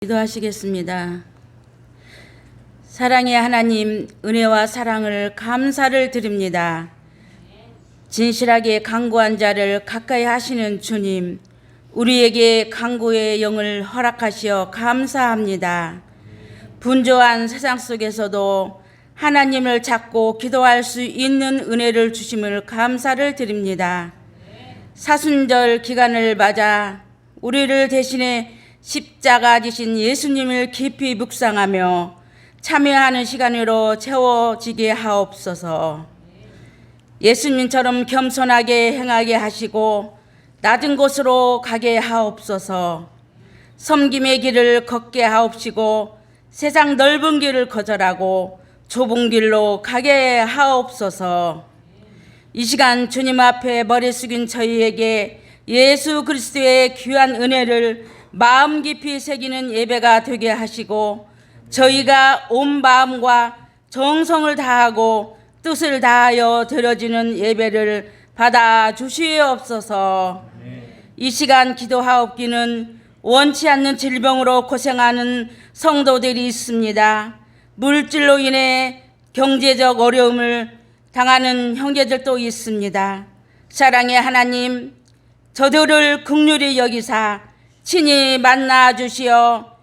기도하시겠습니다. 사랑의 하나님, 은혜와 사랑을 감사를 드립니다. 진실하게 간구한 자를 가까이 하시는 주님, 우리에게 간구의 영을 허락하시어 감사합니다. 분주한 세상 속에서도 하나님을 찾고 기도할 수 있는 은혜를 주심을 감사를 드립니다. 사순절 기간을 맞아 우리를 대신해 십자가 지신 예수님을 깊이 묵상하며 참여하는 시간으로 채워지게 하옵소서. 예수님처럼 겸손하게 행하게 하시고 낮은 곳으로 가게 하옵소서. 섬김의 길을 걷게 하옵시고 세상 넓은 길을 거절하고 좁은 길로 가게 하옵소서. 이 시간 주님 앞에 머리 숙인 저희에게 예수 그리스도의 귀한 은혜를 마음 깊이 새기는 예배가 되게 하시고 저희가 온 마음과 정성을 다하고 뜻을 다하여 드려지는 예배를 받아 주시옵소서. 이 시간 기도하옵기는 원치 않는 질병으로 고생하는 성도들이 있습니다. 물질로 인해 경제적 어려움을 당하는 형제들도 있습니다. 사랑의 하나님, 저들을 긍휼히 여기사 친히 만나 주시어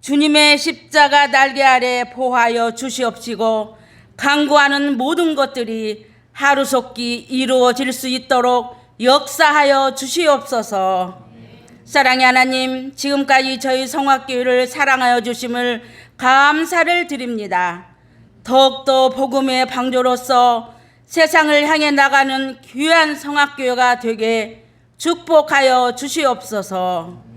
주님의 십자가 날개 아래 보호하여 주시옵시고 간구하는 모든 것들이 하루속히 이루어질 수 있도록 역사하여 주시옵소서. 사랑의 하나님, 지금까지 저희 성화교회를 사랑하여 주심을 감사를 드립니다. 더욱더 복음의 방조로서 세상을 향해 나가는 귀한 성화교회가 되게 축복하여 주시옵소서.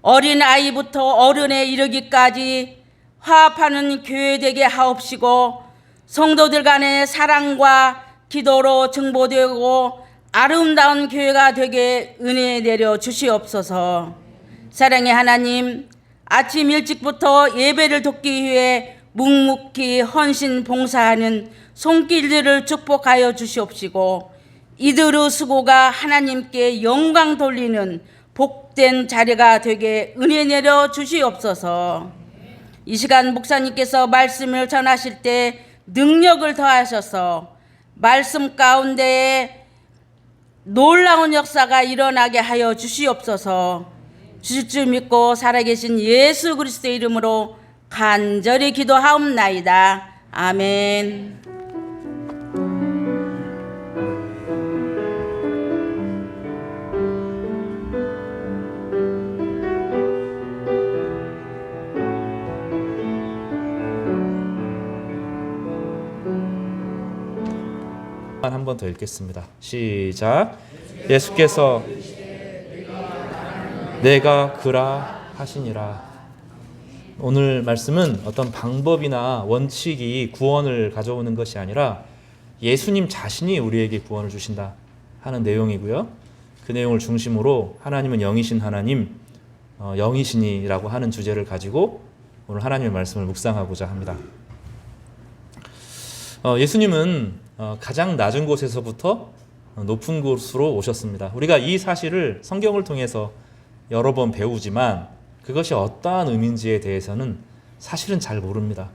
어린아이부터 어른에 이르기까지 화합하는 교회 되게 하옵시고 성도들 간의 사랑과 기도로 증보되고 아름다운 교회가 되게 은혜 내려 주시옵소서. 사랑의 하나님, 아침 일찍부터 예배를 돕기 위해 묵묵히 헌신 봉사하는 손길들을 축복하여 주시옵시고 이들의 수고가 하나님께 영광 돌리는 복된 자리가 되게 은혜 내려 주시옵소서. 이 시간 목사님께서 말씀을 전하실 때 능력을 더하셔서 말씀 가운데에 놀라운 역사가 일어나게 하여 주시옵소서. 주실 줄 믿고 살아계신 예수 그리스도의 이름으로 간절히 기도하옵나이다. 아멘. 한 번 더 읽겠습니다. 시작. 예수께서 내가 그라 하시니라. 오늘 말씀은 어떤 방법이나 원칙이 구원을 가져오는 것이 아니라 예수님 자신이 우리에게 구원을 주신다 하는 내용이고요. 그 내용을 중심으로 하나님은 영이신 하나님, 영이신이라고 하는 주제를 가지고 오늘 하나님의 말씀을 묵상하고자 합니다. 예수님은 가장 낮은 곳에서부터 높은 곳으로 오셨습니다. 우리가 이 사실을 성경을 통해서 여러 번 배우지만 그것이 어떠한 의미인지에 대해서는 사실은 잘 모릅니다.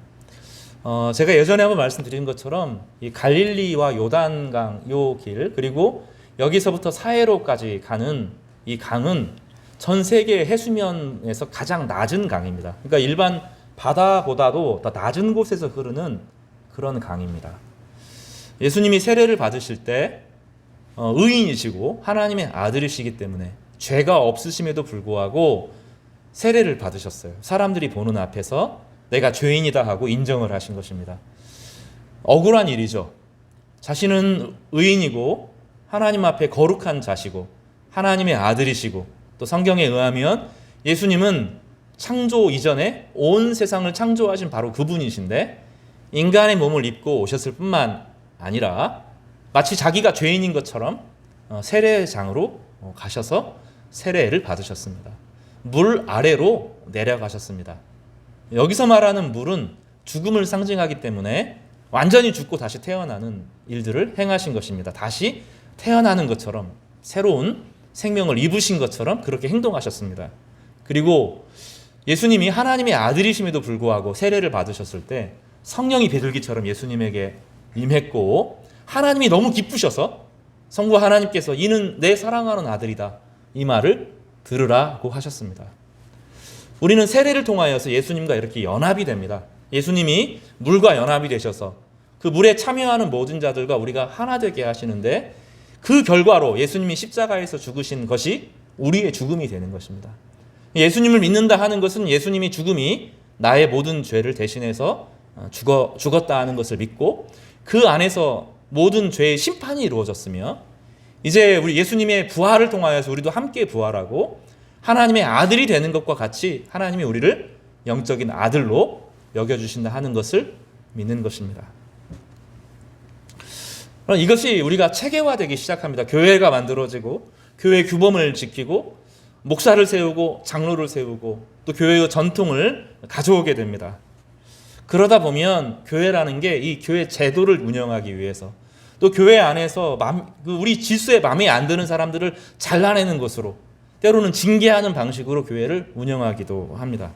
제가 예전에 한번 말씀드린 것처럼 이 갈릴리와 요단강 요 길, 그리고 여기서부터 사해로까지 가는 이 강은 전 세계 해수면에서 가장 낮은 강입니다. 그러니까 일반 바다보다도 더 낮은 곳에서 흐르는 그런 강입니다. 예수님이 세례를 받으실 때 의인이시고 하나님의 아들이시기 때문에 죄가 없으심에도 불구하고 세례를 받으셨어요. 사람들이 보는 앞에서 내가 죄인이다 하고 인정을 하신 것입니다. 억울한 일이죠. 자신은 의인이고 하나님 앞에 거룩한 자시고 하나님의 아들이시고 또 성경에 의하면 예수님은 창조 이전에 온 세상을 창조하신 바로 그분이신데 인간의 몸을 입고 오셨을 뿐만 아니라 마치 자기가 죄인인 것처럼 세례장으로 가셔서 세례를 받으셨습니다. 물 아래로 내려가셨습니다. 여기서 말하는 물은 죽음을 상징하기 때문에 완전히 죽고 다시 태어나는 일들을 행하신 것입니다. 다시 태어나는 것처럼 새로운 생명을 입으신 것처럼 그렇게 행동하셨습니다. 그리고 예수님이 하나님의 아들이심에도 불구하고 세례를 받으셨을 때 성령이 비둘기처럼 예수님에게 임했고 하나님이 너무 기쁘셔서 성부 하나님께서 이는 내 사랑하는 아들이다 이 말을 들으라고 하셨습니다. 우리는 세례를 통하여서 예수님과 이렇게 연합이 됩니다. 예수님이 물과 연합이 되셔서 그 물에 참여하는 모든 자들과 우리가 하나 되게 하시는데 그 결과로 예수님이 십자가에서 죽으신 것이 우리의 죽음이 되는 것입니다. 예수님을 믿는다 하는 것은 예수님이 죽음이 나의 모든 죄를 대신해서 죽었다 하는 것을 믿고 그 안에서 모든 죄의 심판이 이루어졌으며 이제 우리 예수님의 부활을 통하여서 우리도 함께 부활하고 하나님의 아들이 되는 것과 같이 하나님이 우리를 영적인 아들로 여겨주신다 하는 것을 믿는 것입니다. 그럼 이것이 우리가 체계화되기 시작합니다. 교회가 만들어지고 교회 규범을 지키고 목사를 세우고 장로를 세우고 또 교회의 전통을 가져오게 됩니다. 그러다 보면 교회라는 게 이 교회 제도를 운영하기 위해서 또 교회 안에서 우리 질서에 마음에 안 드는 사람들을 잘라내는 것으로 때로는 징계하는 방식으로 교회를 운영하기도 합니다.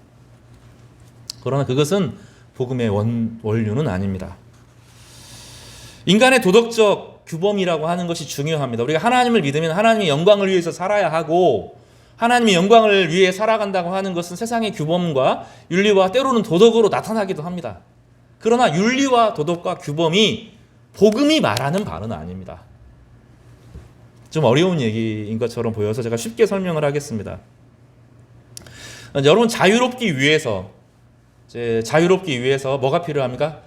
그러나 그것은 복음의 원류는 아닙니다. 인간의 도덕적 규범이라고 하는 것이 중요합니다. 우리가 하나님을 믿으면 하나님의 영광을 위해서 살아야 하고 하나님의 영광을 위해 살아간다고 하는 것은 세상의 규범과 윤리와 때로는 도덕으로 나타나기도 합니다. 그러나 윤리와 도덕과 규범이 복음이 말하는 바는 아닙니다. 좀 어려운 얘기인 것처럼 보여서 제가 쉽게 설명을 하겠습니다. 여러분 자유롭기 위해서 뭐가 필요합니까?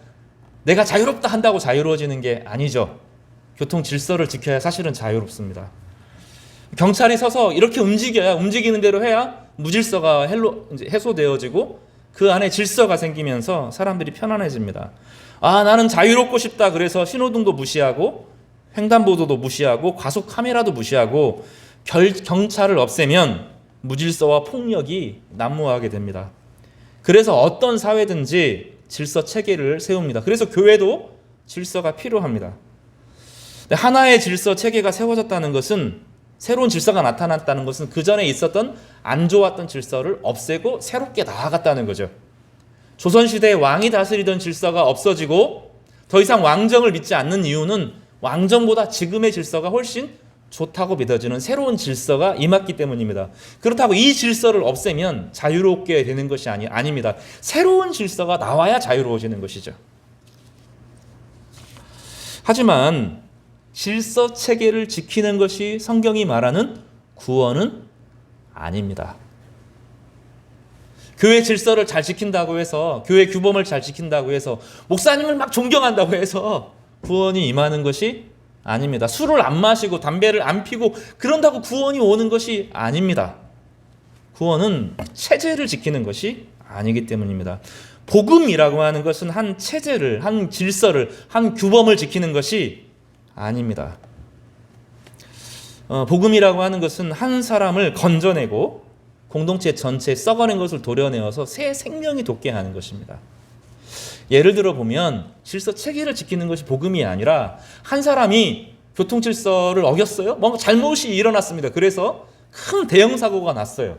내가 자유롭다 한다고 자유로워지는 게 아니죠. 교통 질서를 지켜야 사실은 자유롭습니다. 경찰이 서서 이렇게 움직이는 대로 해야 무질서가 해소되어지고 그 안에 질서가 생기면서 사람들이 편안해집니다. 나는 자유롭고 싶다 그래서 신호등도 무시하고 횡단보도도 무시하고 과속 카메라도 무시하고 경찰을 없애면 무질서와 폭력이 난무하게 됩니다. 그래서 어떤 사회든지 질서 체계를 세웁니다. 그래서 교회도 질서가 필요합니다. 하나의 질서 체계가 세워졌다는 것은 새로운 질서가 나타났다는 것은 그 전에 있었던 안 좋았던 질서를 없애고 새롭게 나아갔다는 거죠. 조선시대에 왕이 다스리던 질서가 없어지고 더 이상 왕정을 믿지 않는 이유는 왕정보다 지금의 질서가 훨씬 좋다고 믿어지는 새로운 질서가 임했기 때문입니다. 그렇다고 이 질서를 없애면 자유롭게 되는 것이 아닙니다. 새로운 질서가 나와야 자유로워지는 것이죠. 하지만 질서 체계를 지키는 것이 성경이 말하는 구원은 아닙니다. 교회 질서를 잘 지킨다고 해서 교회 규범을 잘 지킨다고 해서 목사님을 막 존경한다고 해서 구원이 임하는 것이 아닙니다. 술을 안 마시고 담배를 안 피고 그런다고 구원이 오는 것이 아닙니다. 구원은 체제를 지키는 것이 아니기 때문입니다. 복음이라고 하는 것은 한 체제를, 한 질서를, 한 규범을 지키는 것이 아닙니다. 복음이라고 하는 것은 한 사람을 건져내고 공동체 전체에 썩어낸 것을 도려내어서 새 생명이 돋게 하는 것입니다. 예를 들어 보면 질서 체계를 지키는 것이 복음이 아니라 한 사람이 교통 질서를 어겼어요. 뭔가 잘못이 일어났습니다. 그래서 큰 대형 사고가 났어요.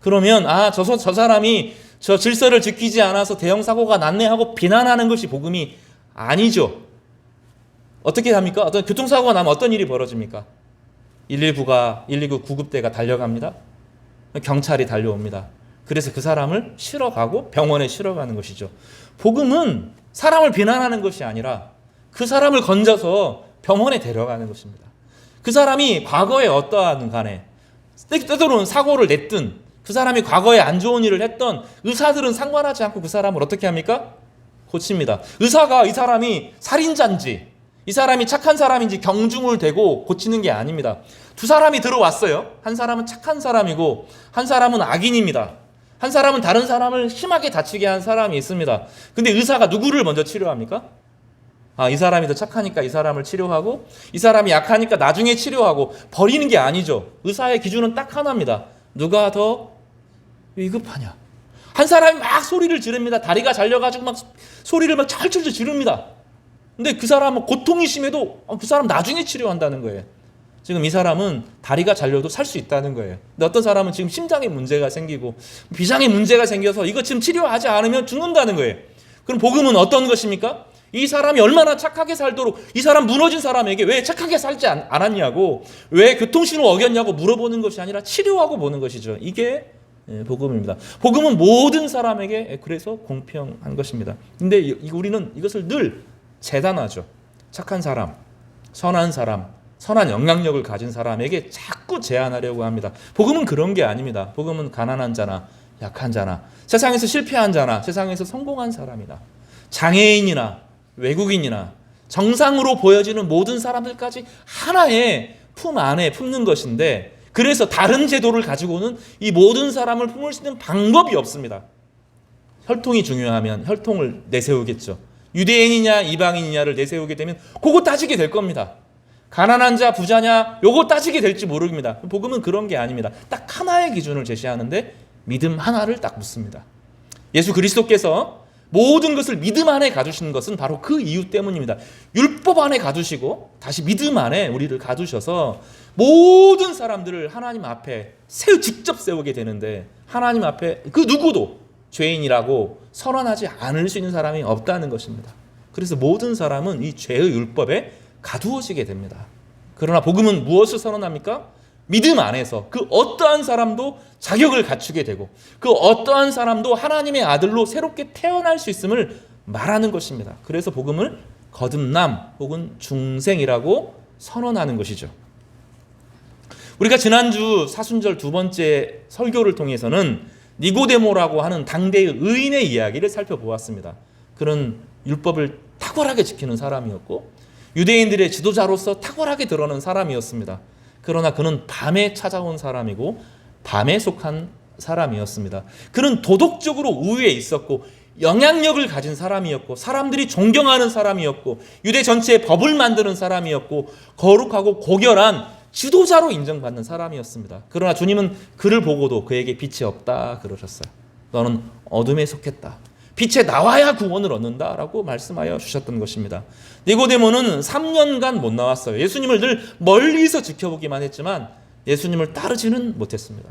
그러면 저 사람이 저 질서를 지키지 않아서 대형 사고가 났네 하고 비난하는 것이 복음이 아니죠. 어떻게 합니까? 어떤 교통사고가 나면 어떤 일이 벌어집니까? 119 구급대가 달려갑니다. 경찰이 달려옵니다. 그래서 그 사람을 실어가고 병원에 실어가는 것이죠. 복음은 사람을 비난하는 것이 아니라 그 사람을 건져서 병원에 데려가는 것입니다. 그 사람이 과거에 어떠하든 간에 때때로는 사고를 냈든 그 사람이 과거에 안 좋은 일을 했던 의사들은 상관하지 않고 그 사람을 어떻게 합니까? 고칩니다. 의사가 이 사람이 살인자인지 이 사람이 착한 사람인지 경중을 대고 고치는 게 아닙니다. 두 사람이 들어왔어요. 한 사람은 착한 사람이고 한 사람은 악인입니다. 한 사람은 다른 사람을 심하게 다치게 한 사람이 있습니다. 근데 의사가 누구를 먼저 치료합니까? 이 사람이 더 착하니까 이 사람을 치료하고 이 사람이 약하니까 나중에 치료하고 버리는 게 아니죠. 의사의 기준은 딱 하나입니다. 누가 더 위급하냐. 한 사람이 막 소리를 지릅니다. 다리가 잘려가지고 막 소리를 막 철철 지릅니다. 근데 그 사람은 고통이 심해도 그 사람 나중에 치료한다는 거예요. 지금 이 사람은 다리가 잘려도 살 수 있다는 거예요. 근데 어떤 사람은 지금 심장에 문제가 생기고 비장에 문제가 생겨서 이거 지금 치료하지 않으면 죽는다는 거예요. 그럼 복음은 어떤 것입니까? 이 사람이 얼마나 착하게 살도록, 이 사람 무너진 사람에게 왜 착하게 살지 않았냐고, 왜 교통신호 어겼냐고 물어보는 것이 아니라 치료하고 보는 것이죠. 이게 복음입니다. 복음은 모든 사람에게 그래서 공평한 것입니다. 근데 우리는 이것을 늘 재단하죠. 착한 사람, 선한 사람, 선한 영향력을 가진 사람에게 자꾸 제한하려고 합니다. 복음은 그런 게 아닙니다. 복음은 가난한 자나 약한 자나 세상에서 실패한 자나 세상에서 성공한 사람이나 장애인이나 외국인이나 정상으로 보여지는 모든 사람들까지 하나의 품 안에 품는 것인데, 그래서 다른 제도를 가지고는 이 모든 사람을 품을 수 있는 방법이 없습니다. 혈통이 중요하면 혈통을 내세우겠죠. 유대인이냐 이방인이냐를 내세우게 되면 그거 따지게 될 겁니다. 가난한 자 부자냐 요거 따지게 될지 모릅니다. 복음은 그런 게 아닙니다. 딱 하나의 기준을 제시하는데 믿음 하나를 딱 묻습니다. 예수 그리스도께서 모든 것을 믿음 안에 가두시는 것은 바로 그 이유 때문입니다. 율법 안에 가두시고 다시 믿음 안에 우리를 가두셔서 모든 사람들을 하나님 앞에 직접 세우게 되는데, 하나님 앞에 그 누구도 죄인이라고 선언하지 않을 수 있는 사람이 없다는 것입니다. 그래서 모든 사람은 이 죄의 율법에 가두어지게 됩니다. 그러나 복음은 무엇을 선언합니까? 믿음 안에서 그 어떠한 사람도 자격을 갖추게 되고 그 어떠한 사람도 하나님의 아들로 새롭게 태어날 수 있음을 말하는 것입니다. 그래서 복음을 거듭남 혹은 중생이라고 선언하는 것이죠. 우리가 지난주 사순절 두 번째 설교를 통해서는 니고데모라고 하는 당대의 의인의 이야기를 살펴보았습니다. 그런 율법을 탁월하게 지키는 사람이었고 유대인들의 지도자로서 탁월하게 드러난 사람이었습니다. 그러나 그는 밤에 찾아온 사람이고 밤에 속한 사람이었습니다. 그는 도덕적으로 우위에 있었고 영향력을 가진 사람이었고 사람들이 존경하는 사람이었고 유대 전체의 법을 만드는 사람이었고 거룩하고 고결한 지도자로 인정받는 사람이었습니다. 그러나 주님은 그를 보고도 그에게 빛이 없다 그러셨어요. 너는 어둠에 속했다. 빛에 나와야 구원을 얻는다라고 말씀하여 주셨던 것입니다. 니고데모는 3년간 못 나왔어요. 예수님을 늘 멀리서 지켜보기만 했지만 예수님을 따르지는 못했습니다.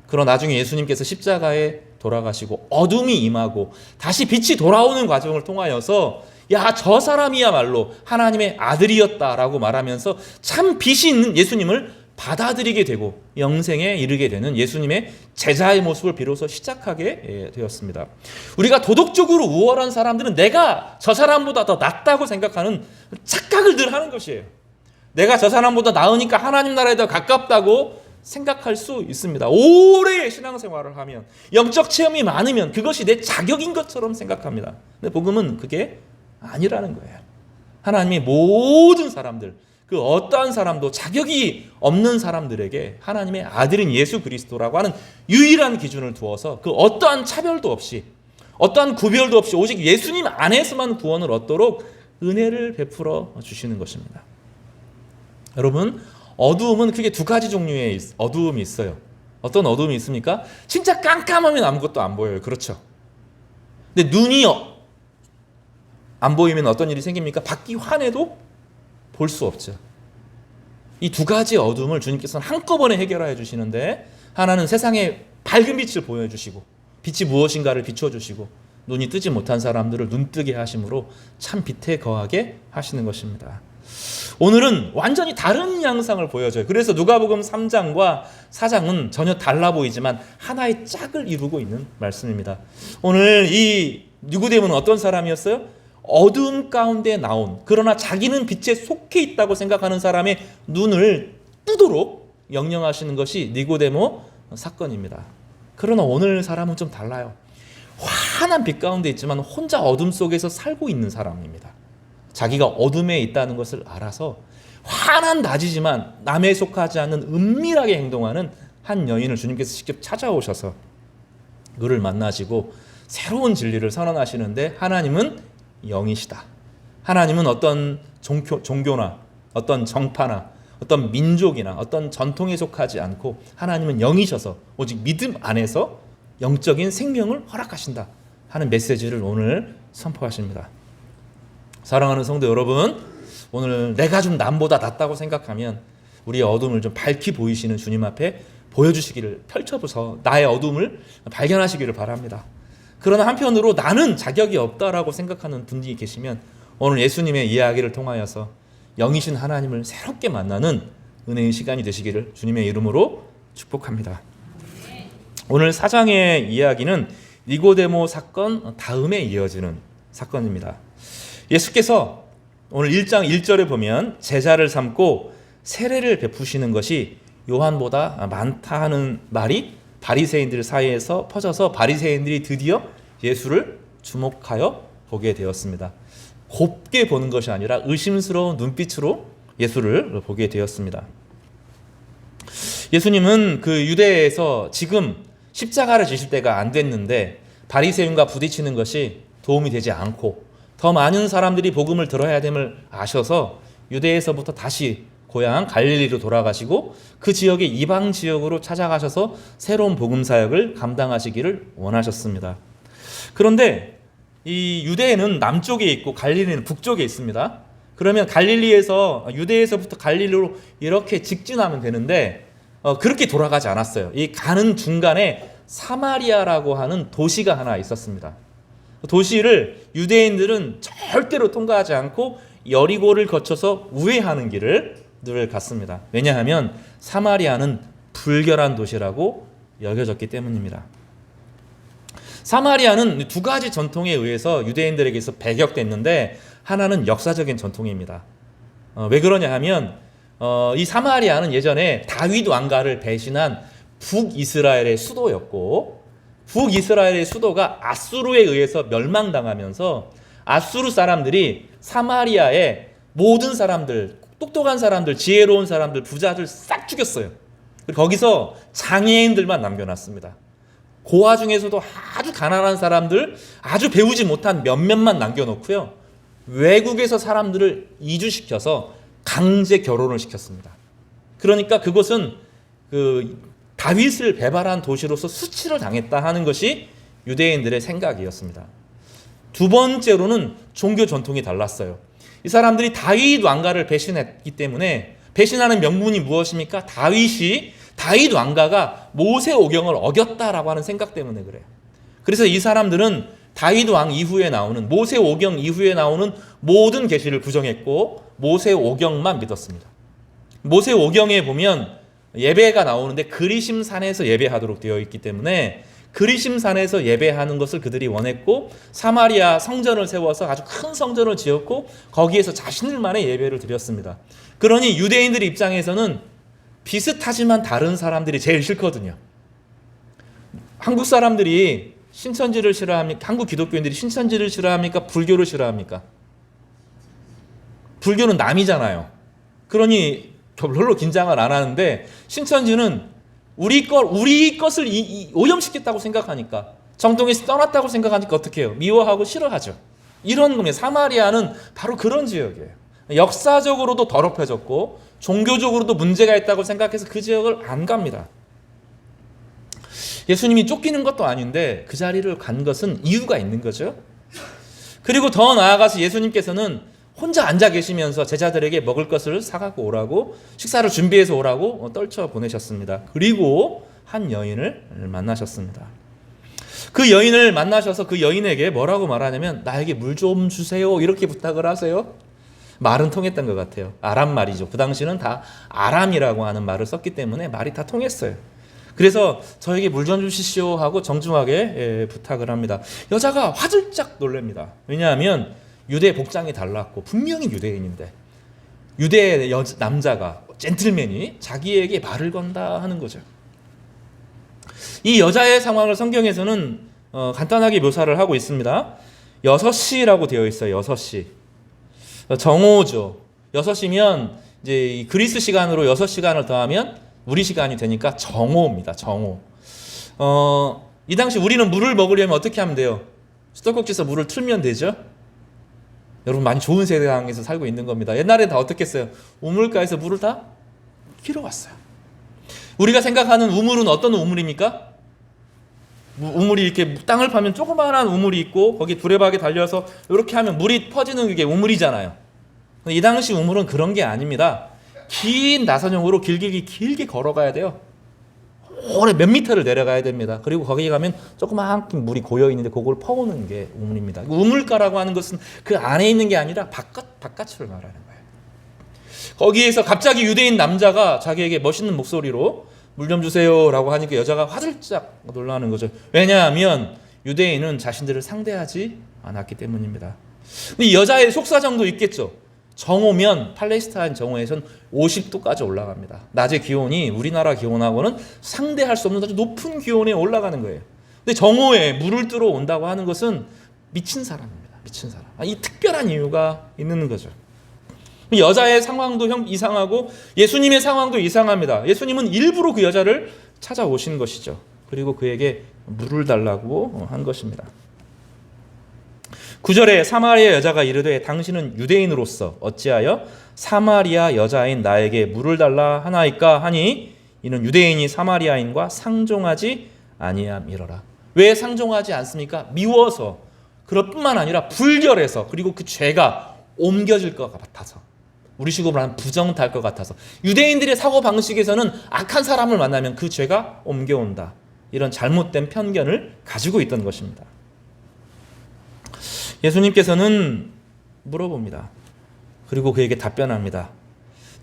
그러나 나중에 예수님께서 십자가에 돌아가시고 어둠이 임하고 다시 빛이 돌아오는 과정을 통하여서 야, 저 사람이야말로 하나님의 아들이었다라고 말하면서 참 빛이 있는 예수님을 받아들이게 되고 영생에 이르게 되는 예수님의 제자의 모습을 비로소 시작하게 되었습니다. 우리가 도덕적으로 우월한 사람들은 내가 저 사람보다 더 낫다고 생각하는 착각을 늘 하는 것이에요. 내가 저 사람보다 나으니까 하나님 나라에 더 가깝다고 생각할 수 있습니다. 오래 신앙생활을 하면 영적 체험이 많으면 그것이 내 자격인 것처럼 생각합니다. 근데 복음은 그게 아니라는 거예요. 하나님이 모든 사람들, 그 어떠한 사람도 자격이 없는 사람들에게 하나님의 아들인 예수 그리스도라고 하는 유일한 기준을 두어서 그 어떠한 차별도 없이 어떠한 구별도 없이 오직 예수님 안에서만 구원을 얻도록 은혜를 베풀어 주시는 것입니다. 여러분, 어두움은 크게 두 가지 종류의 어두움이 있어요. 어떤 어두움이 있습니까? 진짜 깜깜하면 아무것도 안 보여요. 그렇죠? 근데 눈이 안 보이면 어떤 일이 생깁니까? 밖이 환해도 볼 수 없죠. 이 두 가지 어둠을 주님께서는 한꺼번에 해결해 주시는데, 하나는 세상에 밝은 빛을 보여주시고 빛이 무엇인가를 비춰주시고 눈이 뜨지 못한 사람들을 눈뜨게 하심으로 참 빛에 거하게 하시는 것입니다. 오늘은 완전히 다른 양상을 보여줘요. 그래서 누가복음 3장과 4장은 전혀 달라 보이지만 하나의 짝을 이루고 있는 말씀입니다. 오늘 이 니고데모는 어떤 사람이었어요? 어두움 가운데 나온, 그러나 자기는 빛에 속해 있다고 생각하는 사람의 눈을 뜨도록 명령하시는 것이 니고데모 사건입니다. 그러나 오늘 사람은 좀 달라요. 환한 빛 가운데 있지만 혼자 어둠 속에서 살고 있는 사람입니다. 자기가 어둠에 있다는 것을 알아서 환한 낮이지만 남에 속하지 않는 은밀하게 행동하는 한 여인을 주님께서 직접 찾아오셔서 그를 만나시고 새로운 진리를 선언하시는데, 하나님은 영이시다. 하나님은 어떤 종교나 어떤 정파나 어떤 민족이나 어떤 전통에 속하지 않고 하나님은 영이셔서 오직 믿음 안에서 영적인 생명을 허락하신다 하는 메시지를 오늘 선포하십니다. 사랑하는 성도 여러분, 오늘 내가 좀 남보다 낫다고 생각하면 우리의 어둠을 좀 밝히 보이시는 주님 앞에 보여주시기를, 펼쳐서 나의 어둠을 발견하시기를 바랍니다. 그러나 한편으로 나는 자격이 없다라고 생각하는 분이 계시면 오늘 예수님의 이야기를 통하여서 영이신 하나님을 새롭게 만나는 은혜의 시간이 되시기를 주님의 이름으로 축복합니다. 오늘 4장의 이야기는 니고데모 사건 다음에 이어지는 사건입니다. 예수께서 오늘 1장 1절에 보면 제자를 삼고 세례를 베푸시는 것이 요한보다 많다 하는 말이 바리새인들 사이에서 퍼져서 바리새인들이 드디어 예수를 주목하여 보게 되었습니다. 곱게 보는 것이 아니라 의심스러운 눈빛으로 예수를 보게 되었습니다. 예수님은 그 유대에서 지금 십자가를 지실 때가 안 됐는데 바리새인과 부딪히는 것이 도움이 되지 않고 더 많은 사람들이 복음을 들어야 됨을 아셔서 유대에서부터 다시 고향 갈릴리로 돌아가시고 그 지역의 이방 지역으로 찾아가셔서 새로운 복음 사역을 감당하시기를 원하셨습니다. 그런데 이 유대는 남쪽에 있고 갈릴리는 북쪽에 있습니다. 그러면 갈릴리에서 유대에서부터 갈릴리로 이렇게 직진하면 되는데 그렇게 돌아가지 않았어요. 이 가는 중간에 사마리아라고 하는 도시가 하나 있었습니다. 도시를 유대인들은 절대로 통과하지 않고 여리고를 거쳐서 우회하는 길을 늘 갔습니다. 왜냐하면 사마리아는 불결한 도시라고 여겨졌기 때문입니다. 사마리아는 두 가지 전통에 의해서 유대인들에게서 배격됐는데 하나는 역사적인 전통입니다. 왜 그러냐 하면 이 사마리아는 예전에 다윗 왕가를 배신한 북이스라엘의 수도였고 북이스라엘의 수도가 아수르에 의해서 멸망당하면서 아수르 사람들이 사마리아의 모든 사람들, 똑똑한 사람들, 지혜로운 사람들, 부자들 싹 죽였어요. 거기서 장애인들만 남겨놨습니다. 고아 중에서도 아주 가난한 사람들, 아주 배우지 못한 몇몇만 남겨놓고요. 외국에서 사람들을 이주시켜서 강제 결혼을 시켰습니다. 그러니까 그것은 다윗을 배반한 도시로서 수치를 당했다 하는 것이 유대인들의 생각이었습니다. 두 번째로는 종교 전통이 달랐어요. 이 사람들이 다윗 왕가를 배신했기 때문에 배신하는 명분이 무엇입니까? 다윗 왕가가 모세 오경을 어겼다라고 하는 생각 때문에 그래요. 그래서 이 사람들은 다윗 왕 이후에 나오는 모세 오경 이후에 나오는 모든 계시를 부정했고 모세 오경만 믿었습니다. 모세 오경에 보면 예배가 나오는데 그리심산에서 예배하도록 되어 있기 때문에 그리심산에서 예배하는 것을 그들이 원했고 사마리아 성전을 세워서 아주 큰 성전을 지었고 거기에서 자신들만의 예배를 드렸습니다. 그러니 유대인들 입장에서는 비슷하지만 다른 사람들이 제일 싫거든요. 한국 사람들이 신천지를 싫어합니까? 한국 기독교인들이 신천지를 싫어합니까? 불교를 싫어합니까? 불교는 남이잖아요. 그러니 별로 긴장을 안 하는데 신천지는 우리 것을 오염시켰다고 생각하니까 정통에서 떠났다고 생각하니까 어떻게 해요? 미워하고 싫어하죠. 이런 겁니다. 사마리아는 바로 그런 지역이에요. 역사적으로도 더럽혀졌고 종교적으로도 문제가 있다고 생각해서 그 지역을 안 갑니다. 예수님이 쫓기는 것도 아닌데 그 자리를 간 것은 이유가 있는 거죠. 그리고 더 나아가서 예수님께서는 혼자 앉아 계시면서 제자들에게 먹을 것을 사갖고 오라고 식사를 준비해서 오라고 떨쳐 보내셨습니다. 그리고 한 여인을 만나셨습니다. 그 여인을 만나셔서 그 여인에게 뭐라고 말하냐면 나에게 물 좀 주세요 이렇게 부탁을 하세요. 말은 통했던 것 같아요. 아람 말이죠. 그 당시는 다 아람이라고 하는 말을 썼기 때문에 말이 다 통했어요. 그래서 저에게 물 좀 주시오 하고 정중하게 부탁을 합니다. 여자가 화들짝 놀랍니다. 왜냐하면 유대 복장이 달랐고 분명히 유대인인데 유대 남자가 젠틀맨이 자기에게 말을 건다 하는 거죠. 이 여자의 상황을 성경에서는 간단하게 묘사를 하고 있습니다. 6시라고 되어 있어요. 6시. 정오죠. 6시면 이제 그리스 시간으로 6시간을 더하면 우리 시간이 되니까 정오입니다. 정오. 이 당시 우리는 물을 먹으려면 어떻게 하면 돼요? 수도꼭지에서 물을 틀면 되죠. 여러분 많이 좋은 세상에서 살고 있는 겁니다. 옛날에 다 어떻게 했어요? 우물가에서 물을 다 길어왔어요. 우리가 생각하는 우물은 어떤 우물입니까? 우물이 이렇게 땅을 파면 조그마한 우물이 있고 거기 두레박에 달려서 이렇게 하면 물이 퍼지는 게 우물이잖아요. 이 당시 우물은 그런 게 아닙니다. 긴 나선형으로 길게 걸어가야 돼요. 오래 몇 미터를 내려가야 됩니다. 그리고 거기에 가면 조그맣게 물이 고여 있는데 그걸 퍼오는 게 우물입니다. 우물가라고 하는 것은 그 안에 있는 게 아니라 바깥을 말하는 거예요. 거기에서 갑자기 유대인 남자가 자기에게 멋있는 목소리로 물 좀 주세요라고 하니까 여자가 화들짝 놀라는 거죠. 왜냐하면 유대인은 자신들을 상대하지 않았기 때문입니다. 근데 이 여자의 속사정도 있겠죠. 정오면 팔레스타인 정오에선 50도까지 올라갑니다. 낮의 기온이 우리나라 기온하고는 상대할 수 없는 아주 높은 기온에 올라가는 거예요. 근데 정오에 물을 뜨러 온다고 하는 것은 미친 사람입니다. 미친 사람. 이 특별한 이유가 있는 거죠. 여자의 상황도 이상하고 예수님의 상황도 이상합니다. 예수님은 일부러 그 여자를 찾아오신 것이죠. 그리고 그에게 물을 달라고 한 것입니다. 9절에 사마리아 여자가 이르되 당신은 유대인으로서 어찌하여 사마리아 여자인 나에게 물을 달라 하나이까 하니 이는 유대인이 사마리아인과 상종하지 아니함이러라. 왜 상종하지 않습니까? 미워서. 그럴 뿐만 아니라 불결해서, 그리고 그 죄가 옮겨질 것 같아서, 우리식으로 말하면 부정탈 것 같아서. 유대인들의 사고방식에서는 악한 사람을 만나면 그 죄가 옮겨온다, 이런 잘못된 편견을 가지고 있던 것입니다. 예수님께서는 물어봅니다. 그리고 그에게 답변합니다.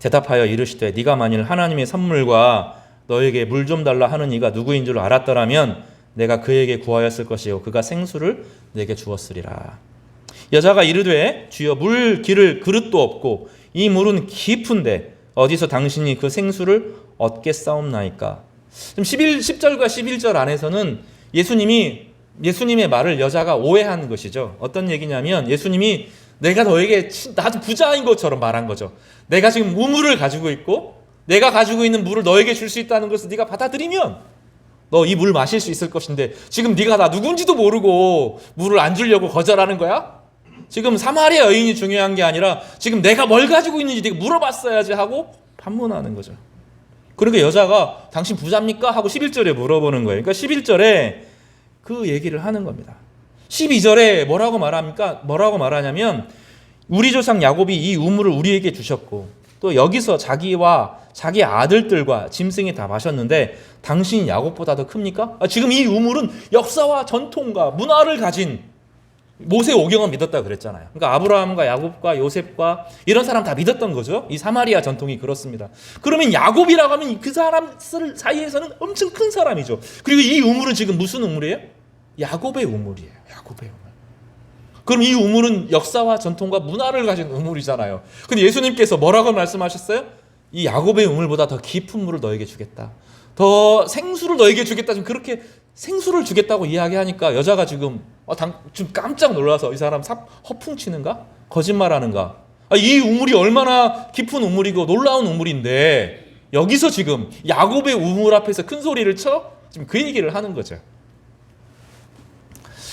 대답하여 이르시되 네가 만일 하나님의 선물과 너에게 물 좀 달라 하는 이가 누구인 줄 알았더라면 내가 그에게 구하였을 것이요 그가 생수를 내게 주었으리라. 여자가 이르되 주여 물 기를 그릇도 없고 이 물은 깊은데 어디서 당신이 그 생수를 얻겠사옵나이까. 10절과 11절 안에서는 예수님의 말을 여자가 오해한 것이죠. 어떤 얘기냐면 예수님이 내가 너에게 나도 부자인 것처럼 말한 거죠. 내가 지금 우물을 가지고 있고 내가 가지고 있는 물을 너에게 줄 수 있다는 것을 네가 받아들이면 너 이 물 마실 수 있을 것인데 지금 네가 나 누군지도 모르고 물을 안 주려고 거절하는 거야? 지금 사마리아 여인이 중요한 게 아니라 지금 내가 뭘 가지고 있는지 네가 물어봤어야지 하고 반문하는 거죠. 그러니까 여자가 당신 부자입니까? 하고 11절에 물어보는 거예요. 그러니까 11절에 그 얘기를 하는 겁니다. 12절에 뭐라고 말합니까? 뭐라고 말하냐면 우리 조상 야곱이 이 우물을 우리에게 주셨고 또 여기서 자기와 자기 아들들과 짐승이 다 마셨는데 당신 야곱보다 더 큽니까? 지금 이 우물은 역사와 전통과 문화를 가진 모세 오경은 믿었다 그랬잖아요. 그러니까 아브라함과 야곱과 요셉과 이런 사람 다 믿었던 거죠. 이 사마리아 전통이 그렇습니다. 그러면 야곱이라고 하면 그 사람 사이에서는 엄청 큰 사람이죠. 그리고 이 우물은 지금 무슨 우물이에요? 야곱의 우물이에요. 야곱의 우물. 그럼 이 우물은 역사와 전통과 문화를 가진 우물이잖아요. 근데 예수님께서 뭐라고 말씀하셨어요? 이 야곱의 우물보다 더 깊은 물을 너에게 주겠다. 더 생수를 너에게 주겠다. 지금 그렇게 생수를 주겠다고 이야기하니까 여자가 지금 좀 깜짝 놀라서 이 사람 허풍치는가? 거짓말하는가? 이 우물이 얼마나 깊은 우물이고 놀라운 우물인데 여기서 지금 야곱의 우물 앞에서 큰 소리를 쳐? 지금 그 얘기를 하는 거죠.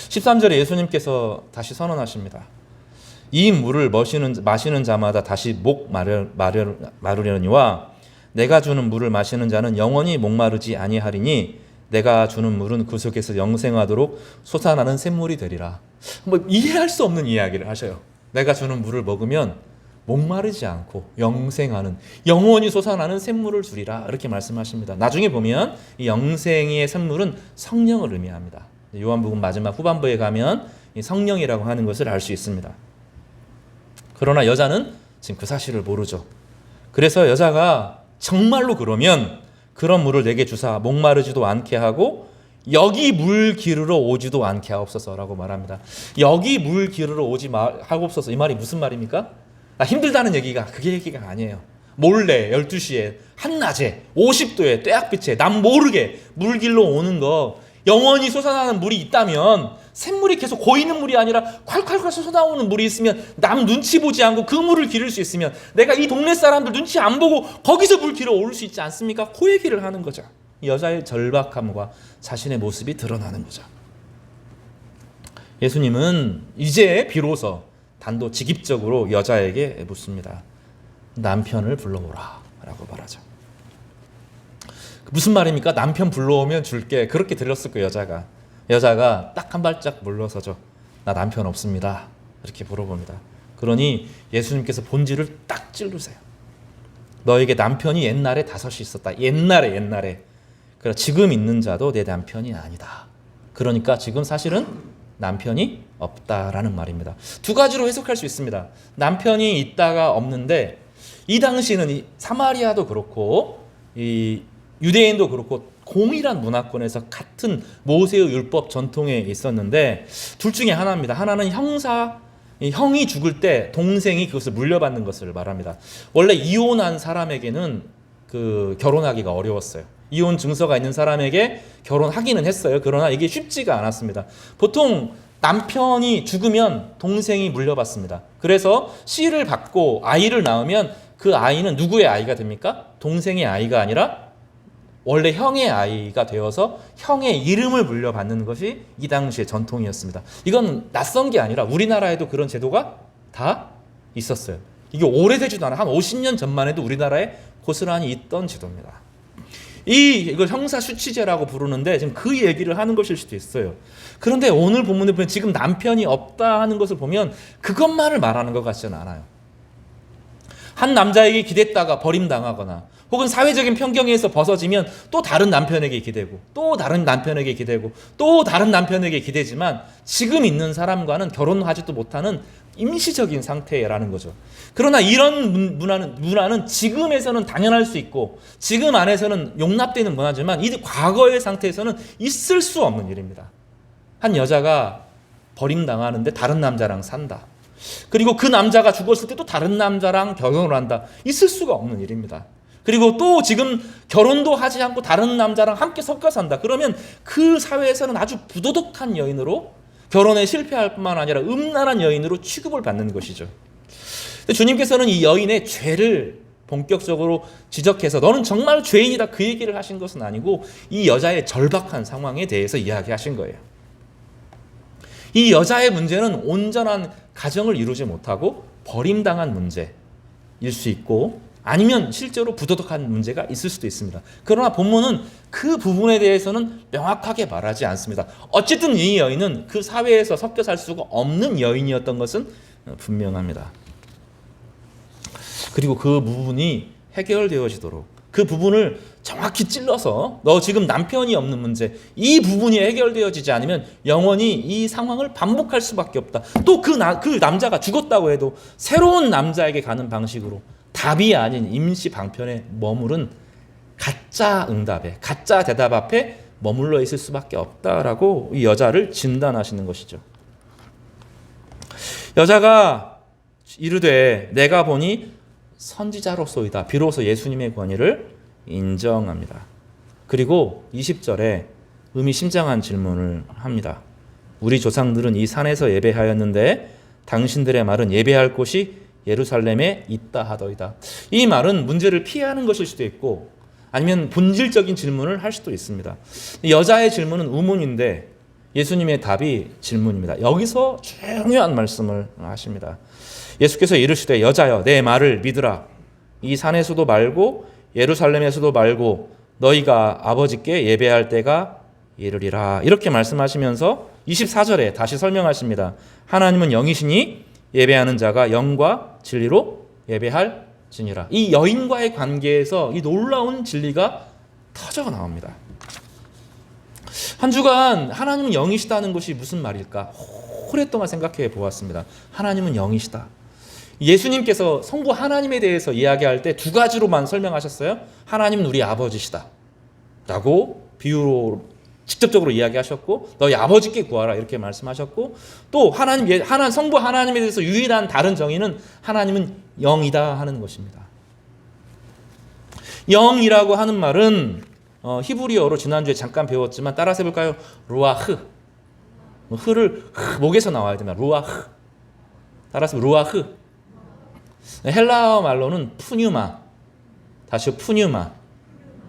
13절에 예수님께서 다시 선언하십니다. 이 물을 마시는 자마다 다시 목 마르려니와 내가 주는 물을 마시는 자는 영원히 목마르지 아니하리니 내가 주는 물은 그 속에서 영생하도록 솟아나는 샘물이 되리라. 이해할 수 없는 이야기를 하셔요. 내가 주는 물을 먹으면 목마르지 않고 영생하는, 영원히 솟아나는 샘물을 주리라, 이렇게 말씀하십니다. 나중에 보면 이 영생의 샘물은 성령을 의미합니다. 요한복음 마지막 후반부에 가면 이 성령이라고 하는 것을 알 수 있습니다. 그러나 여자는 지금 그 사실을 모르죠. 그래서 여자가 정말로 그러면 그런 물을 내게 주사 목마르지도 않게 하고 여기 물 기르러 오지도 않게 하옵소서라고 말합니다. 여기 물 기르러 오지 하옵소서, 이 말이 무슨 말입니까? 힘들다는 얘기가 그게 얘기가 아니에요. 몰래 12시에 한낮에 50도에 떼약빛에 남 모르게 물 길러 오는 거, 영원히 솟아나는 물이 있다면 샘물이 계속 고이는 물이 아니라 콸콸콸 솟아나오는 물이 있으면 남 눈치 보지 않고 그 물을 기를 수 있으면 내가 이 동네 사람들 눈치 안 보고 거기서 물 길어 올 수 있지 않습니까? 그 얘기를 하는 거죠. 여자의 절박함과 자신의 모습이 드러나는 거죠. 예수님은 이제 비로소 단도직입적으로 여자에게 묻습니다. 남편을 불러오라 라고 말하죠. 무슨 말입니까? 남편 불러오면 줄게, 그렇게 들렸을 거예요. 여자가 딱 한 발짝 물러서죠. 나 남편 없습니다. 이렇게 물어봅니다. 그러니 예수님께서 본질을 딱 찔르세요. 너에게 남편이 옛날에 5이 있었다. 옛날에. 그러나 지금 있는 자도 내 남편이 아니다. 그러니까 지금 사실은 남편이 없다라는 말입니다. 두 가지로 해석할 수 있습니다. 남편이 있다가 없는데 이 당시는 이 사마리아도 그렇고 이 유대인도 그렇고 동일한 문화권에서 같은 모세의 율법 전통에 있었는데 둘 중에 하나입니다. 하나는 형이 죽을 때 동생이 그것을 물려받는 것을 말합니다. 원래 이혼한 사람에게는 결혼하기가 어려웠어요. 이혼 증서가 있는 사람에게 결혼하기는 했어요. 그러나 이게 쉽지가 않았습니다. 보통 남편이 죽으면 동생이 물려받습니다. 그래서 씨를 받고 아이를 낳으면 그 아이는 누구의 아이가 됩니까? 동생의 아이가 아니라 원래 형의 아이가 되어서 형의 이름을 물려받는 것이 이 당시의 전통이었습니다. 이건 낯선 게 아니라 우리나라에도 그런 제도가 다 있었어요. 이게 오래되지도 않아. 한 50년 전만 해도 우리나라에 고스란히 있던 제도입니다. 이걸 형사수치제라고 부르는데 지금 그 얘기를 하는 것일 수도 있어요. 그런데 오늘 본문에 보면 지금 남편이 없다 하는 것을 보면 그것만을 말하는 것 같지는 않아요. 한 남자에게 기댔다가 버림당하거나 혹은 사회적인 편견에서 벗어지면 또 다른 남편에게 기대고 또 다른 남편에게 기대고 또 다른 남편에게 기대지만 지금 있는 사람과는 결혼하지도 못하는 임시적인 상태라는 거죠. 그러나 이런 문화는 지금에서는 당연할 수 있고 지금 안에서는 용납되는 문화지만 이 과거의 상태에서는 있을 수 없는 일입니다. 한 여자가 버림당하는데 다른 남자랑 산다. 그리고 그 남자가 죽었을 때 또 다른 남자랑 결혼을 한다. 있을 수가 없는 일입니다. 그리고 또 지금 결혼도 하지 않고 다른 남자랑 함께 섞여 산다. 그러면 그 사회에서는 아주 부도덕한 여인으로 결혼에 실패할 뿐만 아니라 음란한 여인으로 취급을 받는 것이죠. 근데 주님께서는 이 여인의 죄를 본격적으로 지적해서 너는 정말 죄인이다 그 얘기를 하신 것은 아니고 이 여자의 절박한 상황에 대해서 이야기하신 거예요. 이 여자의 문제는 온전한 가정을 이루지 못하고 버림당한 문제일 수 있고 아니면 실제로 부도덕한 문제가 있을 수도 있습니다. 그러나 본문은 그 부분에 대해서는 명확하게 말하지 않습니다. 어쨌든 이 여인은 그 사회에서 섞여 살 수가 없는 여인이었던 것은 분명합니다. 그리고 그 부분이 해결되어지도록 그 부분을 정확히 찔러서 너 지금 남편이 없는 문제 이 부분이 해결되어지지 않으면 영원히 이 상황을 반복할 수밖에 없다. 또 그 남자가 죽었다고 해도 새로운 남자에게 가는 방식으로 답이 아닌 임시 방편에 머무른 가짜 응답에 가짜 대답 앞에 머물러 있을 수밖에 없다라고 이 여자를 진단하시는 것이죠. 여자가 이르되 내가 보니 선지자로소이다. 비로소 예수님의 권위를 인정합니다. 그리고 20절에 의미심장한 질문을 합니다. 우리 조상들은 이 산에서 예배하였는데 당신들의 말은 예배할 곳이 예루살렘에 있다 하더이다. 이 말은 문제를 피하는 것일 수도 있고 아니면 본질적인 질문을 할 수도 있습니다. 여자의 질문은 의문인데 예수님의 답이 질문입니다. 여기서 중요한 말씀을 하십니다. 예수께서 이르시되 여자여 내 말을 믿으라. 이 산에서도 말고 예루살렘에서도 말고 너희가 아버지께 예배할 때가 이르리라. 이렇게 말씀하시면서 24절에 다시 설명하십니다. 하나님은 영이시니 예배하는 자가 영과 진리로 예배할지니라. 이 여인과의 관계에서 이 놀라운 진리가 터져 나옵니다. 한 주간 하나님은 영이시다는 것이 무슨 말일까? 오랫동안 생각해 보았습니다. 하나님은 영이시다. 예수님께서 성부 하나님에 대해서 이야기할 때 두 가지로만 설명하셨어요. 하나님은 우리 아버지시다 라고 비유로 직접적으로 이야기하셨고 너희 아버지께 구하라 이렇게 말씀하셨고 또 성부 하나님에 대해서 유일한 다른 정의는 하나님은 영이다 하는 것입니다. 영이라고 하는 말은 히브리어로 지난주에 잠깐 배웠지만 따라서 해볼까요? 루아흐. 흐를 목에서 나와야 됩니다. 루아흐. 따라서 루아흐. 헬라어 말로는 푸뉴마. 다시 푸뉴마.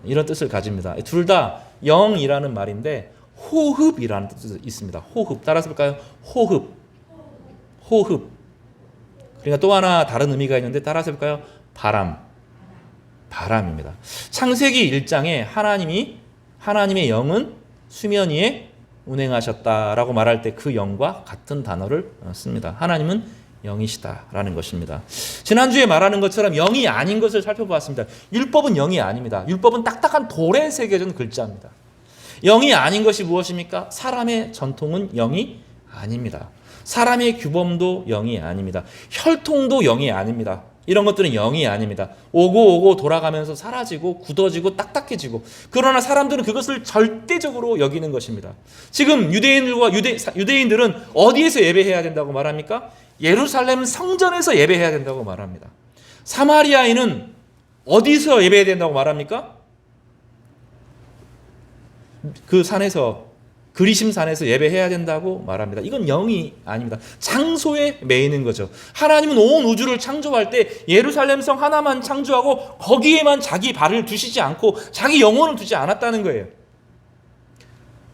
이런 뜻을 가집니다. 둘 다 영이라는 말인데 호흡이라는 뜻이 있습니다. 호흡. 따라서 볼까요? 호흡. 그러니까 또 하나 다른 의미가 있는데 따라서 볼까요? 바람입니다. 창세기 1장에 하나님의 영은 수면 위에 운행하셨다라고 말할 때 그 영과 같은 단어를 씁니다. 하나님은 영이시다라는 것입니다. 지난주에 말하는 것처럼 영이 아닌 것을 살펴보았습니다. 율법은 영이 아닙니다. 율법은 딱딱한 돌에 새겨진 글자입니다. 영이 아닌 것이 무엇입니까? 사람의 전통은 영이 아닙니다. 사람의 규범도 영이 아닙니다. 혈통도 영이 아닙니다. 이런 것들은 영이 아닙니다. 오고 돌아가면서 사라지고 굳어지고 딱딱해지고, 그러나 사람들은 그것을 절대적으로 여기는 것입니다. 지금 유대인들은 어디에서 예배해야 된다고 말합니까? 예루살렘 성전에서 예배해야 된다고 말합니다. 사마리아인은 어디서 예배해야 된다고 말합니까? 그 산에서, 그리심 산에서 예배해야 된다고 말합니다. 이건 영이 아닙니다. 장소에 매이는 거죠. 하나님은 온 우주를 창조할 때 예루살렘 성 하나만 창조하고 거기에만 자기 발을 두시지 않고 자기 영혼을 두지 않았다는 거예요.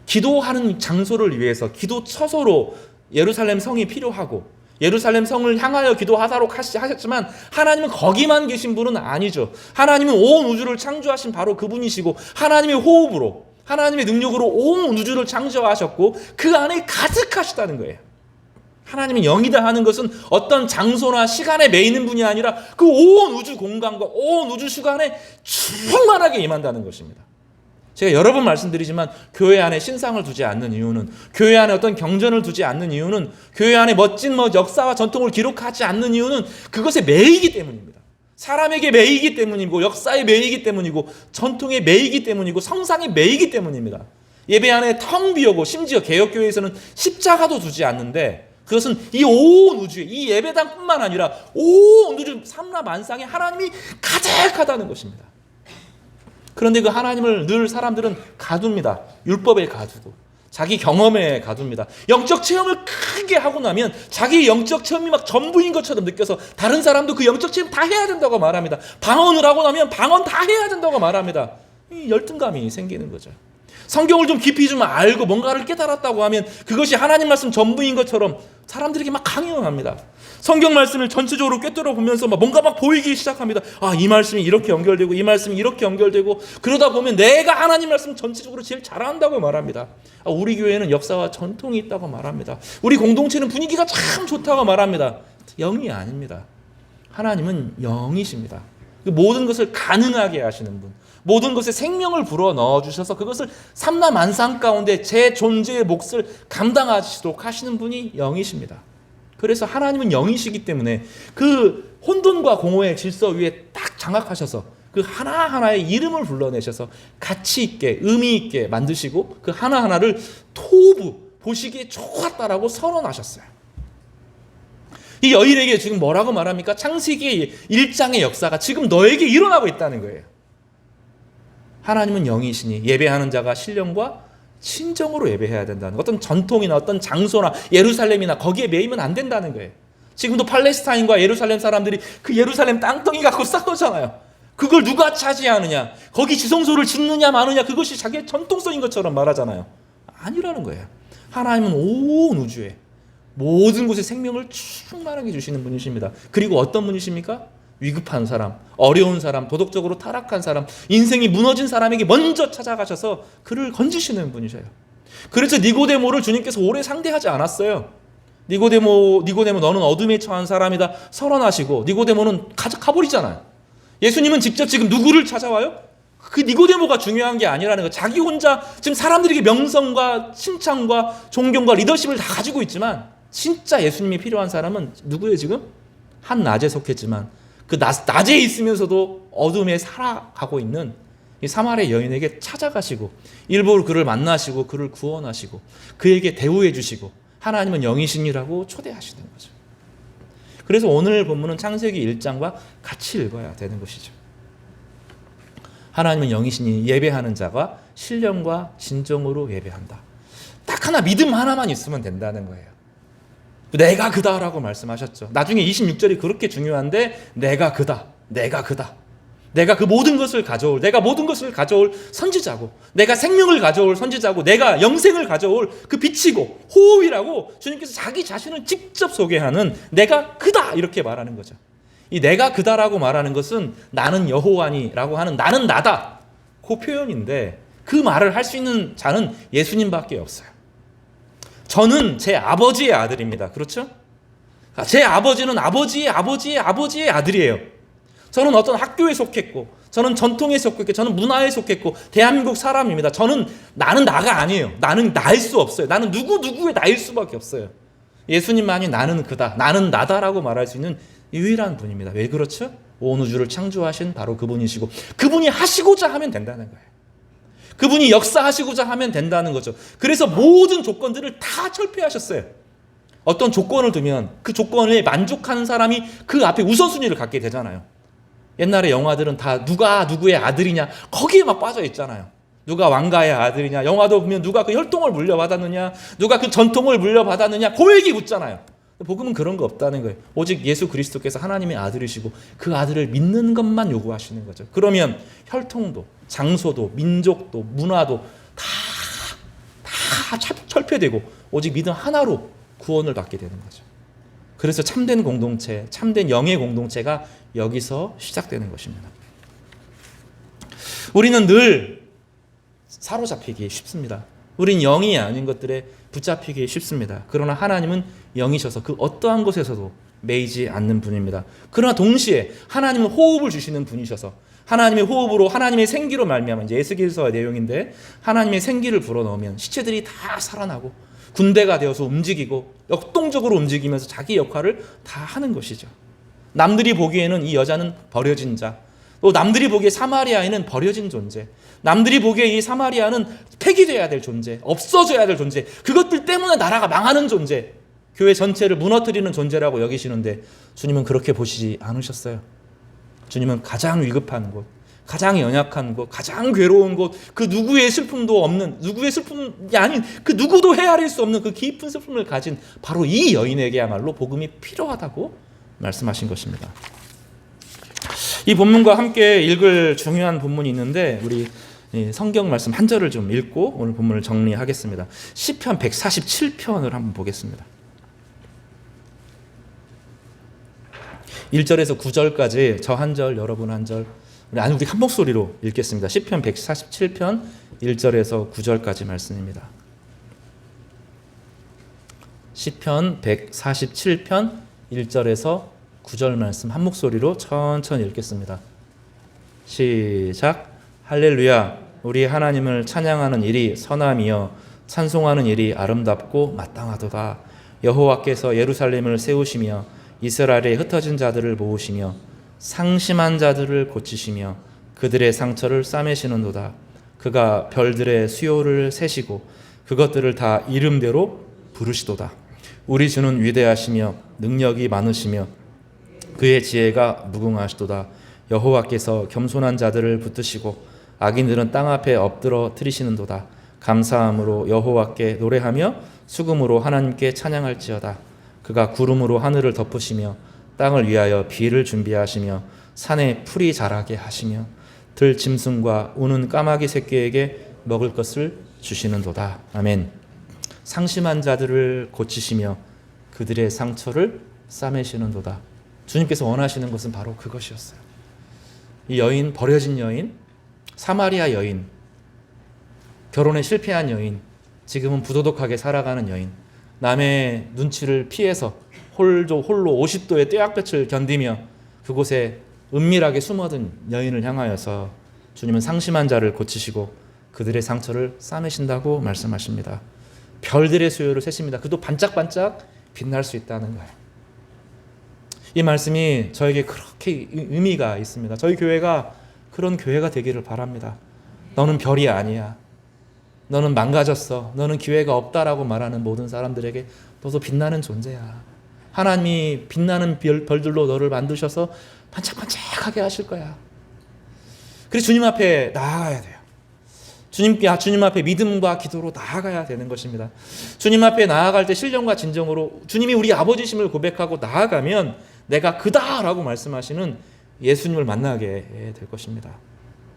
기도하는 장소를 위해서 기도 처소로 예루살렘 성이 필요하고 예루살렘 성을 향하여 기도하도록 하셨지만, 하나님은 거기만 계신 분은 아니죠. 하나님은 온 우주를 창조하신 바로 그분이시고, 하나님의 호흡으로, 하나님의 능력으로 온 우주를 창조하셨고 그 안에 가득하시다는 거예요. 하나님은 영이다 하는 것은 어떤 장소나 시간에 매이는 분이 아니라 그 온 우주 공간과 온 우주 시간에 충만하게 임한다는 것입니다. 제가 여러 번 말씀드리지만, 교회 안에 신상을 두지 않는 이유는, 교회 안에 어떤 경전을 두지 않는 이유는, 교회 안에 멋진 역사와 전통을 기록하지 않는 이유는 그것에 매이기 때문입니다. 사람에게 매이기 때문이고, 역사에 매이기 때문이고, 전통에 매이기 때문이고, 성상에 매이기 때문입니다. 예배 안에 텅 비어고, 심지어 개혁교회에서는 십자가도 두지 않는데, 그것은 이 온 우주에, 이 예배당뿐만 아니라 온 우주 삼라만상에 하나님이 가득하다는 것입니다. 그런데 그 하나님을 늘 사람들은 가둡니다. 율법에 가두고 자기 경험에 가둡니다. 영적 체험을 크게 하고 나면 자기 영적 체험이 막 전부인 것처럼 느껴서 다른 사람도 그 영적 체험 다 해야 된다고 말합니다. 방언을 하고 나면 방언 다 해야 된다고 말합니다. 이 열등감이 생기는 거죠. 성경을 좀 깊이 좀 알고 뭔가를 깨달았다고 하면 그것이 하나님 말씀 전부인 것처럼 사람들에게 막 강요합니다. 성경 말씀을 전체적으로 꿰뚫어 보면서 뭔가 막 보이기 시작합니다. 아, 이 말씀이 이렇게 연결되고 이 말씀이 이렇게 연결되고, 그러다 보면 내가 하나님 말씀 전체적으로 제일 잘한다고 말합니다. 아, 우리 교회는 역사와 전통이 있다고 말합니다. 우리 공동체는 분위기가 참 좋다고 말합니다. 영이 아닙니다. 하나님은 영이십니다. 모든 것을 가능하게 하시는 분, 모든 것에 생명을 불어 넣어주셔서 그것을 삼라만상 가운데 제 존재의 몫을 감당하시도록 하시는 분이 영이십니다. 그래서 하나님은 영이시기 때문에 그 혼돈과 공허의 질서 위에 딱 장악하셔서 그 하나하나의 이름을 불러내셔서 가치 있게, 의미 있게 만드시고 그 하나하나를 토부, 보시기에 좋았다라고 선언하셨어요. 이 여인에게 지금 뭐라고 말합니까? 창세기 1장의 역사가 지금 너에게 일어나고 있다는 거예요. 하나님은 영이시니 예배하는 자가 신령과 진정으로 예배해야 된다는, 어떤 전통이나 어떤 장소나 예루살렘이나 거기에 매이면 안 된다는 거예요. 지금도 팔레스타인과 예루살렘 사람들이 그 예루살렘 땅덩이 갖고 싸우잖아요. 그걸 누가 차지하느냐, 거기 지성소를 짓느냐 마느냐, 그것이 자기의 전통성인 것처럼 말하잖아요. 아니라는 거예요. 하나님은 온 우주에 모든 곳에 생명을 충만하게 주시는 분이십니다. 그리고 어떤 분이십니까? 위급한 사람, 어려운 사람, 도덕적으로 타락한 사람, 인생이 무너진 사람에게 먼저 찾아가셔서 그를 건지시는 분이셔요. 그래서 니고데모를 주님께서 오래 상대하지 않았어요. 니고데모 너는 어둠에 처한 사람이다 선언하시고 니고데모는 가버리잖아요. 예수님은 직접 지금 누구를 찾아와요? 그 니고데모가 중요한 게 아니라는 거. 자기 혼자 지금 사람들에게 명성과 칭찬과 존경과 리더십을 다 가지고 있지만 진짜 예수님이 필요한 사람은 누구예요 지금? 한 낮에 속했지만 그 낮에 있으면서도 어둠에 살아가고 있는 이 사마리아 여인에게 찾아가시고 일부러 그를 만나시고 그를 구원하시고 그에게 대우해 주시고 하나님은 영이신이라고 초대하시는 거죠. 그래서 오늘 본문은 창세기 1장과 같이 읽어야 되는 것이죠. 하나님은 영이시니 예배하는 자가 신령과 진정으로 예배한다. 딱 하나, 믿음 하나만 있으면 된다는 거예요. 내가 그다라고 말씀하셨죠. 나중에 26절이 그렇게 중요한데, 내가 그다, 내가 그다. 내가 그 모든 것을 가져올, 내가 모든 것을 가져올 선지자고, 내가 생명을 가져올 선지자고, 내가 영생을 가져올 그 빛이고 호흡이라고 주님께서 자기 자신을 직접 소개하는 내가 그다 이렇게 말하는 거죠. 이 내가 그다라고 말하는 것은 나는 여호와니라고 하는 나는 나다 그 표현인데, 그 말을 할 수 있는 자는 예수님밖에 없어요. 저는 제 아버지의 아들입니다. 그렇죠? 제 아버지는 아버지의 아버지의 아버지의 아들이에요. 저는 어떤 학교에 속했고, 저는 전통에 속했고, 저는 문화에 속했고, 대한민국 사람입니다. 나는 나가 아니에요. 나는 나일 수 없어요. 나는 누구의 나일 수밖에 없어요. 예수님만이 나는 그다, 나는 나다라고 말할 수 있는 유일한 분입니다. 왜 그렇죠? 온 우주를 창조하신 바로 그분이시고, 그분이 하시고자 하면 된다는 거예요. 그분이 역사하시고자 하면 된다는 거죠. 그래서 모든 조건들을 다 철폐하셨어요. 어떤 조건을 두면 그 조건에 만족하는 사람이 그 앞에 우선순위를 갖게 되잖아요. 옛날에 영화들은 다 누가 누구의 아들이냐 거기에 막 빠져 있잖아요. 누가 왕가의 아들이냐, 영화도 보면 누가 그 혈통을 물려받았느냐, 누가 그 전통을 물려받았느냐, 그 얘기 묻잖아요. 복음은 그런 거 없다는 거예요. 오직 예수 그리스도께서 하나님의 아들이시고 그 아들을 믿는 것만 요구하시는 거죠. 그러면 혈통도, 장소도, 민족도, 문화도 다 철폐되고 오직 믿음 하나로 구원을 받게 되는 거죠. 그래서 참된 공동체, 참된 영의 공동체가 여기서 시작되는 것입니다. 우리는 늘 사로잡히기 쉽습니다. 우린 영이 아닌 것들에 붙잡히기 쉽습니다. 그러나 하나님은 영이셔서 그 어떠한 것에서도 매이지 않는 분입니다. 그러나 동시에 하나님은 호흡을 주시는 분이셔서 하나님의 호흡으로, 하나님의 생기로 말미암아, 이제 에스겔서의 내용인데, 하나님의 생기를 불어넣으면 시체들이 다 살아나고 군대가 되어서 움직이고 역동적으로 움직이면서 자기 역할을 다 하는 것이죠. 남들이 보기에는 이 여자는 버려진 자, 또 남들이 보기에 사마리아인은 버려진 존재, 남들이 보기에 이 사마리아는 폐기돼야 될 존재, 없어져야 될 존재, 그것들 때문에 나라가 망하는 존재, 교회 전체를 무너뜨리는 존재라고 여기시는데 주님은 그렇게 보시지 않으셨어요. 주님은 가장 위급한 곳, 가장 연약한 곳, 가장 괴로운 곳, 그 누구의 슬픔도 없는, 누구의 슬픔이 아닌 그 누구도 헤아릴 수 없는 그 깊은 슬픔을 가진 바로 이 여인에게야말로 복음이 필요하다고 말씀하신 것입니다. 이 본문과 함께 읽을 중요한 본문이 있는데 우리 성경 말씀 한 절을 좀 읽고 오늘 본문을 정리하겠습니다. 시편 147편을 한번 보겠습니다. 1절에서 9절까지 저 한 절, 여러분 한 절, 우리 한 목소리로 읽겠습니다. 시편 147편 1절에서 9절까지 말씀입니다. 시편 147편 1절에서 9절 말씀 한 목소리로 천천히 읽겠습니다. 시작. 할렐루야. 우리 하나님을 찬양하는 일이 선함이여 찬송하는 일이 아름답고 마땅하도다. 여호와께서 예루살렘을 세우시며 이스라엘의 흩어진 자들을 모으시며 상심한 자들을 고치시며 그들의 상처를 싸매시는도다. 그가 별들의 수요를 세시고 그것들을 다 이름대로 부르시도다. 우리 주는 위대하시며 능력이 많으시며 그의 지혜가 무궁하시도다. 여호와께서 겸손한 자들을 붙드시고 악인들은 땅 앞에 엎드러 트리시는도다. 감사함으로 여호와께 노래하며 수금으로 하나님께 찬양할지어다. 그가 구름으로 하늘을 덮으시며 땅을 위하여 비를 준비하시며 산에 풀이 자라게 하시며 들 짐승과 우는 까마귀 새끼에게 먹을 것을 주시는도다. 아멘. 상심한 자들을 고치시며 그들의 상처를 싸매시는도다. 주님께서 원하시는 것은 바로 그것이었어요. 이 여인, 버려진 여인, 사마리아 여인, 결혼에 실패한 여인, 지금은 부도덕하게 살아가는 여인, 남의 눈치를 피해서 홀로 50도의 떼약볕을 견디며 그곳에 은밀하게 숨어든 여인을 향하여서 주님은 상심한 자를 고치시고 그들의 상처를 싸매신다고 말씀하십니다. 별들의 수요를 세십니다. 그도 반짝반짝 빛날 수 있다는 거예요. 이 말씀이 저에게 그렇게 의미가 있습니다. 저희 교회가 그런 교회가 되기를 바랍니다. 너는 별이 아니야. 너는 망가졌어. 너는 기회가 없다라고 말하는 모든 사람들에게 너도 빛나는 존재야. 하나님이 빛나는 별들로 너를 만드셔서 반짝반짝하게 하실 거야. 그래서 주님 앞에 나아가야 돼요. 주님 앞에 믿음과 기도로 나아가야 되는 것입니다. 주님 앞에 나아갈 때 신령과 진정으로 주님이 우리 아버지심을 고백하고 나아가면 내가 그다라고 말씀하시는 예수님을 만나게 될 것입니다.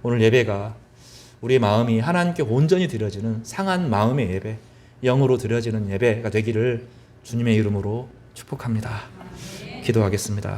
오늘 예배가 우리의 마음이 하나님께 온전히 드려지는 상한 마음의 예배, 영으로 드려지는 예배가 되기를 주님의 이름으로 축복합니다. 기도하겠습니다.